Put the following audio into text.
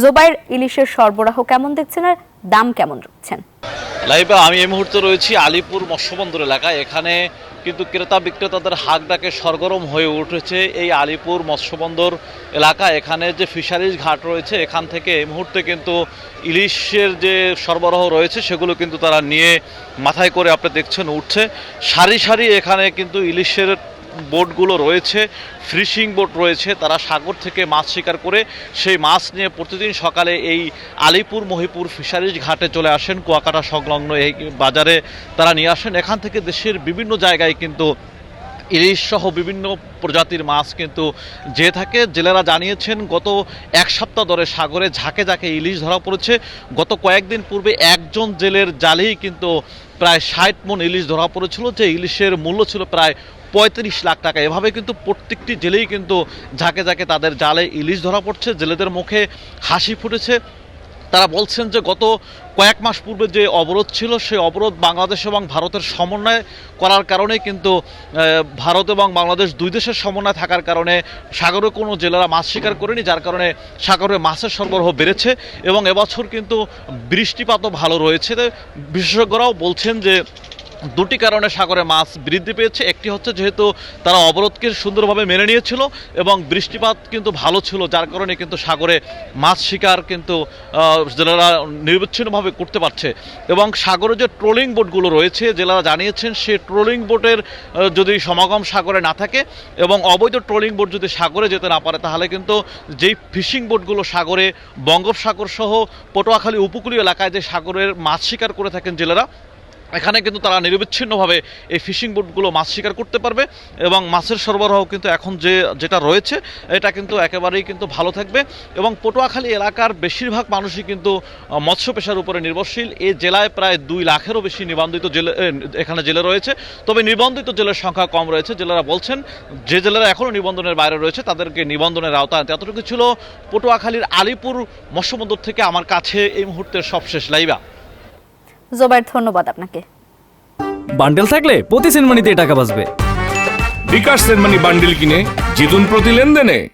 জোবাইর, ইলিশের সরবরাহ কেমন দেখছেন আর দাম কেমন রাখছেন? লাইভে আমি এই মুহূর্তে রয়েছি আলিপুর মৎস্যবন্দর এলাকায়। এখানে কিন্তু ক্রেতা বিক্রেতাদের হাক ডাকে সরগরম হয়ে উঠেছে এই আলিপুর মৎস্যবন্দর এলাকা। এখানে যে ফিশারিজ ঘাট রয়েছে, এখান থেকে এই মুহূর্তে কিন্তু ইলিশের যে সরবরাহ রয়েছে সেগুলো কিন্তু তারা নিয়ে মাথায় করে আপনি দেখছেন উঠছে। সারি সারি এখানে কিন্তু ইলিশের বোটগুলো রয়েছে, ফিশিং বোট রয়েছে। তারা সাগর থেকে মাছ শিকার করে সেই মাছ নিয়ে প্রতিদিন সকালে এই আলিপুর মহিপুর ফিশারিজ ঘাটে চলে আসেন। কুয়াকাটা সংলগ্ন এই বাজারে তারা নিয়ে আসেন। এখান থেকে দেশের বিভিন্ন জায়গায় কিন্তু ইলিশ সহ বিভিন্ন প্রজাতির মাছ কিন্তু যে থাকে। জেলেরা জানিয়েছেন গত এক সপ্তাহ ধরে সাগরে ঝাঁকে ঝাঁকে ইলিশ ধরা পড়েছে। গত কয়েকদিন পূর্বে একজন জেলের জালেই কিন্তু প্রায় ৬০ মণ ইলিশ ধরা পড়েছিল, যে ইলিশের মূল্য ছিল প্রায় ৩৫ লাখ টাকা। এভাবে কিন্তু প্রত্যেকটি জেলেই কিন্তু ঝাঁকে ঝাঁকে তাদের জালে ইলিশ ধরা পড়ছে। জেলেদের মুখে হাসি ফুটেছে। তারা বলছেন যে গত কয়েক মাস পূর্বে যে অবরোধ ছিল, সেই অবরোধ বাংলাদেশ এবং ভারতের সমন্বয় করার কারণে কিন্তু ভারত এবং বাংলাদেশ দুই দেশের সমন্বয় থাকার কারণে সাগরে কোনো জেলেরা মাছ শিকার করেনি, যার কারণে সাগরে মাছের সরবরাহ বেড়েছে। এবং এবছর কিন্তু বৃষ্টিপাতও ভালো রয়েছে। বিশেষজ্ঞরাও বলছেন যে দুটি কারণে সাগরে মাছ বৃদ্ধি পেয়েছে। একটি হচ্ছে যেহেতু তারা অবরোধকে সুন্দরভাবে মেনে নিয়েছিল এবং বৃষ্টিপাত কিন্তু ভালো ছিল, যার কারণে কিন্তু সাগরে মাছ শিকার কিন্তু জেলেরা নিরবিচ্ছিন্নভাবে করতে পারছে। এবং সাগরে যে ট্রোলিং বোটগুলো রয়েছে, জেলেরা জানিয়েছেন সে ট্রোলিং বোটের যদি সমাগম সাগরে না থাকে এবং অবৈধ ট্রোলিং বোট যদি সাগরে যেতে না পারে, তাহলে কিন্তু যেই ফিশিং বোটগুলো সাগরে বঙ্গোপসাগর সহ পটুয়াখালী উপকূলীয় এলাকায় যে সাগরের মাছ শিকার করে থাকেন জেলেরা, এখানে কিন্তু তারা নিরবিচ্ছিন্নভাবে এই ফিশিং বোটগুলো মাছ শিকার করতে পারবে। এবং মাছের সরবরাহ কিন্তু এখন যেটা রয়েছে এটা কিন্তু একেবারেই কিন্তু ভালো থাকবে। এবং পটুয়াখালী এলাকার বেশিরভাগ মানুষই কিন্তু মৎস্য পেশার উপরে নির্ভরশীল। এই জেলায় প্রায় 2 লাখেরও বেশি নিবন্ধিত জেলে এখানে জেলে রয়েছে, তবে নিবন্ধিত জেলের সংখ্যা কম রয়েছে। জেলেরা বলছেন যে জেলেরা এখনও নিবন্ধনের বাইরে রয়েছে তাদেরকে নিবন্ধনের আওতায় আনতে। এতটুকু ছিল পটুয়াখালীর আলিপুর মৎস্যবন্দর থেকে আমার কাছে এই মুহূর্তের সবশেষ লাইভা। জোবাইর, ধন্যবাদ আপনাকে। বান্ডেল থাকলে প্রতি সেনমানিতে টাকা বাঁচবে। বিকাশ সেনমানি বান্ডেল কিনে জিতুন প্রতি লেনদেনে।